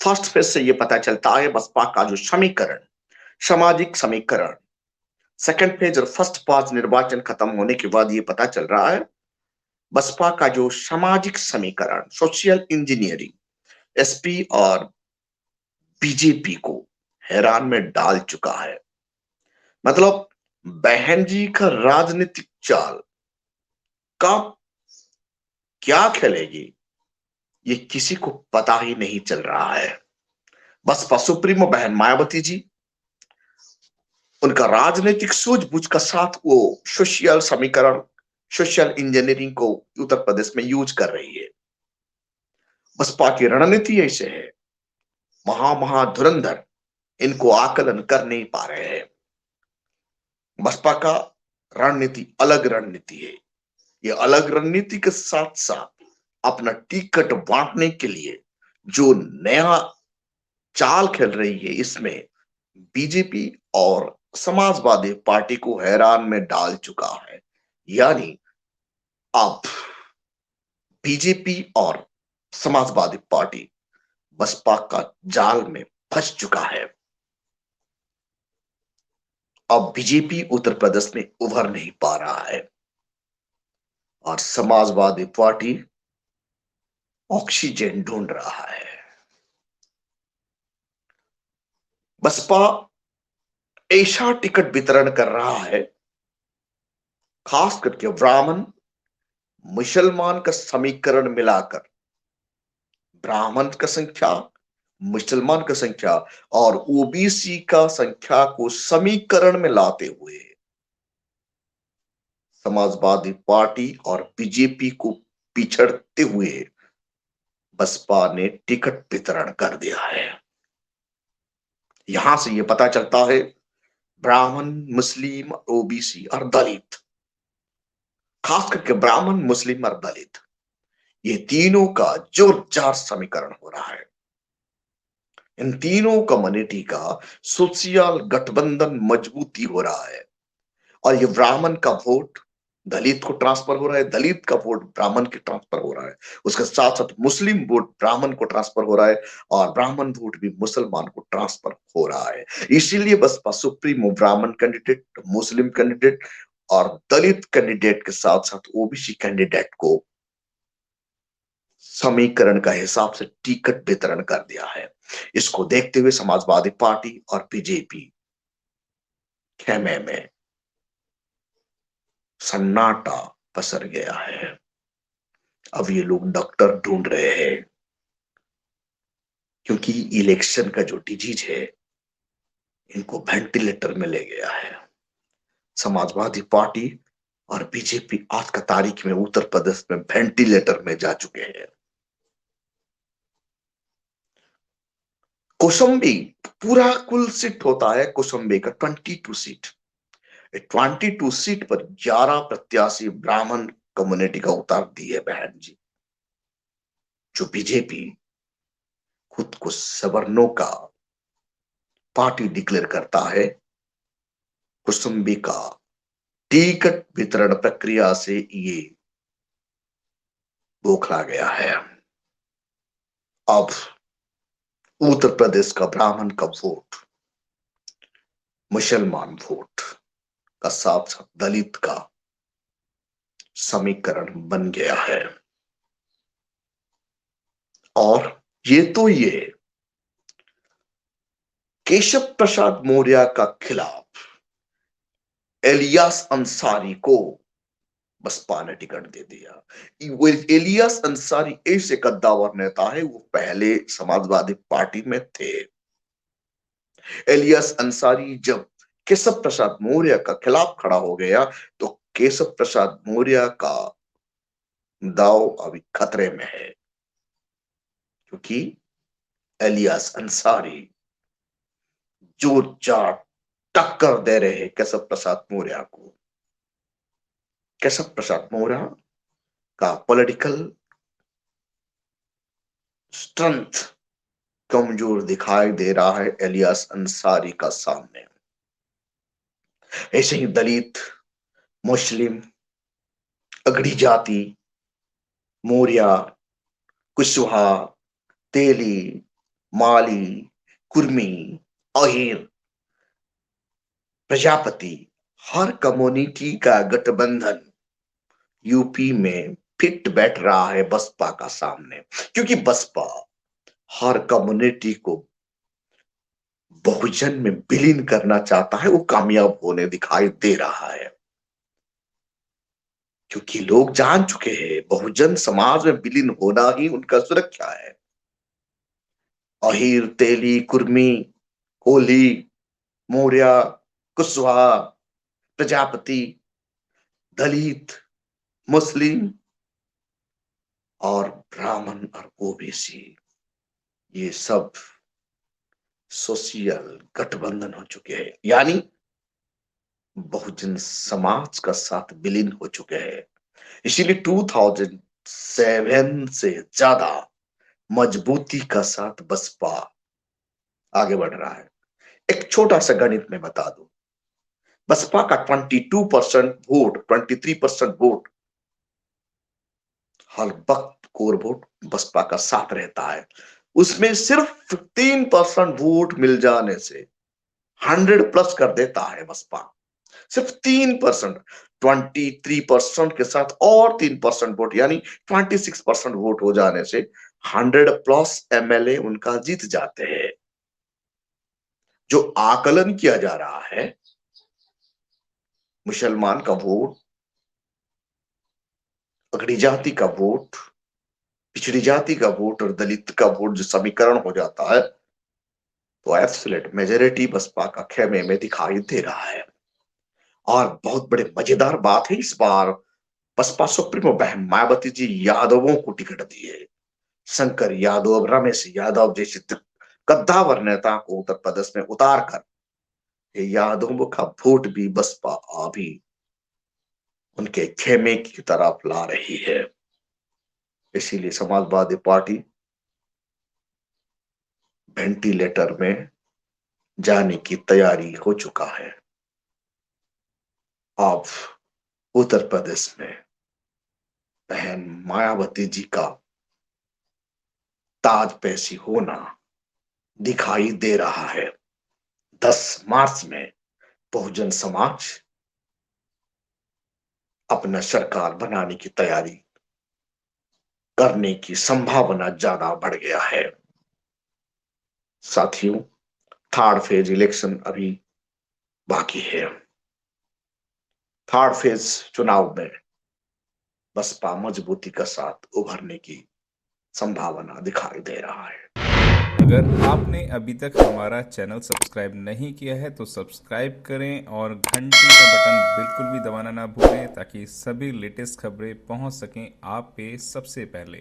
First phase से ये पता चलता है बसपा का जो समीकरण, सामाजिक समीकरण। सेकंड फेज और फर्स्ट पांच निर्वाचन खत्म होने के बाद ये पता चल रहा है बसपा का जो सामाजिक समीकरण, सोशल इंजीनियरिंग, एसपी और बीजेपी को हैरान में डाल चुका है। मतलब बहन जी का राजनीतिक चाल कब क्या खेलेगी ये किसी को पता ही नहीं चल रहा है। बसपा सुप्रीमो बहन मायावती जी, उनका राजनीतिक सूझबूझ का साथ वो सोशल समीकरण, सोशल इंजीनियरिंग को उत्तर प्रदेश में यूज कर रही है। बसपा की रणनीति ऐसे है, महाधुरंधर इनको आकलन कर नहीं पा रहे हैं। बसपा का रणनीति अलग रणनीति है। ये अलग रणनीति के साथ साथ अपना टिकट बांटने के लिए जो नया चाल खेल रही है, इसमें बीजेपी और समाजवादी पार्टी को हैरान में डाल चुका है। यानी अब बीजेपी और समाजवादी पार्टी बसपा का जाल में फंस चुका है। अब बीजेपी उत्तर प्रदेश में उभर नहीं पा रहा है और समाजवादी पार्टी ऑक्सीजन ढूंढ रहा है। बसपा ऐसा टिकट वितरण कर रहा है, खास करके ब्राह्मण मुसलमान का समीकरण मिलाकर, ब्राह्मण का संख्या, मुसलमान का संख्या और ओबीसी का संख्या को समीकरण में लाते हुए समाजवादी पार्टी और बीजेपी को पिछड़ते हुए बसपा ने टिकट वितरण कर दिया है। यहां से यह पता चलता है ब्राह्मण, मुस्लिम, ओबीसी और दलित, खास करके ब्राह्मण, मुस्लिम और दलित, ये तीनों का जोरदार समीकरण हो रहा है। इन तीनों कम्युनिटी का सोशल गठबंधन मजबूती हो रहा है और ये ब्राह्मण का वोट दलित को ट्रांसफर हो रहा है, दलित का वोट ब्राह्मण के ट्रांसफर हो रहा है, उसके साथ साथ मुस्लिम वोट ब्राह्मण को ट्रांसफर हो रहा है और ब्राह्मण वोट भी मुसलमान को ट्रांसफर हो रहा है। इसीलिए बसपा सुप्रीमो ब्राह्मण कैंडिडेट, मुस्लिम कैंडिडेट और दलित कैंडिडेट के साथ साथ ओबीसी कैंडिडेट को समीकरण का हिसाब से टिकट वितरण कर दिया है। इसको देखते हुए समाजवादी पार्टी और बीजेपी खेमे में सन्नाटा पसर गया है। अब ये लोग डॉक्टर ढूंढ रहे हैं, क्योंकि इलेक्शन का जो डिजीज है इनको वेंटिलेटर में ले गया है। समाजवादी पार्टी और बीजेपी आज का तारीख में उत्तर प्रदेश में वेंटिलेटर में जा चुके हैं। कौशाम्बी, पूरा कुल सीट होता है कौशाम्बी का 22 सीट, 22 सीट पर 11 प्रत्याशी ब्राह्मण कम्युनिटी का उतार दी है बहन जी। जो बीजेपी खुद को सवर्णों का पार्टी डिक्लेयर करता है, कौशाम्बी का टिकट वितरण प्रक्रिया से ये बौखला गया है। अब उत्तर प्रदेश का ब्राह्मण का वोट, मुसलमान वोट का साथ साथ दलित का समीकरण बन गया है। और ये केशव प्रसाद मौर्य का खिलाफ इलियास अंसारी को बसपा ने टिकट दे दिया। वो इलियास अंसारी ऐसे कद्दावर नेता है, वो पहले समाजवादी पार्टी में थे। इलियास अंसारी जब केशव प्रसाद मौर्य का खिलाफ खड़ा हो गया तो केशव प्रसाद मौर्य का दाव अभी खतरे में है, क्योंकि इलियास अंसारी जोरदार टक्कर दे रहे हैं केशव प्रसाद मौर्य को। केशव प्रसाद मौर्य का पॉलिटिकल स्ट्रेंथ कमजोर दिखाई दे रहा है इलियास अंसारी का सामने। ऐसे ही दलित, मुस्लिम, अगड़ी जाति, मौर्य, कुशवाहा, तेली, माली, कुर्मी, अहीर, प्रजापति, हर कम्युनिटी का गठबंधन यूपी में फिट बैठ रहा है बसपा का सामने, क्योंकि बसपा हर कम्युनिटी को बहुजन में विलीन करना चाहता है। वो कामयाब होने दिखाई दे रहा है, क्योंकि लोग जान चुके हैं बहुजन समाज में विलीन होना ही उनका सुरक्षा है। अहीर, तेली, कुर्मी, कोली, मौर्य, कुशवाहा, प्रजापति, दलित, मुस्लिम और ब्राह्मण और ओबीसी, ये सब सोशल गठबंधन हो चुके हैं, यानी बहुजन समाज का साथ विलीन हो चुके हैं। इसीलिए 2007 से ज्यादा मजबूती का साथ बसपा आगे बढ़ रहा है। एक छोटा सा गणित में बता दूं, बसपा का 22% वोट, 23% वोट हर वक्त कोर वोट बसपा का साथ रहता है। उसमें सिर्फ 3% वोट मिल जाने से 100+ कर देता है बसपा। सिर्फ 3%, 23% के साथ और 3% वोट, यानी 26% वोट हो जाने से 100+ एमएलए उनका जीत जाते हैं। जो आकलन किया जा रहा है, मुसलमान का वोट, अगड़ी जाति का वोट, पिछड़ी जाति का वोट और दलित का वोट जो समीकरण हो जाता है, तो एब्सोल्यूट मेजोरिटी बसपा का खेमे में दिखाई दे रहा है। और बहुत बड़े मजेदार बात है, इस बार बसपा सुप्रीमो बहन मायावती जी यादवों को टिकट दिए। शंकर यादव, रमेश यादव जैसे कद्दावर नेता को उत्तर प्रदेश में उतार कर ये यादवों का वोट भी बसपा अभी उनके खेमे की तरफ ला रही है। इसीलिए समाजवादी पार्टी वेंटिलेटर में जाने की तैयारी हो चुका है। अब उत्तर प्रदेश में बहन मायावती जी का ताजपेशी होना दिखाई दे रहा है। 10 मार्च में बहुजन समाज अपना सरकार बनाने की तैयारी करने की संभावना ज्यादा बढ़ गया है। साथियों, थर्ड फेज इलेक्शन अभी बाकी है। थर्ड फेज चुनाव में बसपा मजबूती के साथ उभरने की संभावना दिखाई दे रहा है। अगर आपने अभी तक हमारा चैनल सब्सक्राइब नहीं किया है तो सब्सक्राइब करें और घंटी का बटन बिल्कुल भी दबाना ना भूलें, ताकि सभी लेटेस्ट खबरें पहुंच सकें आप पे सबसे पहले।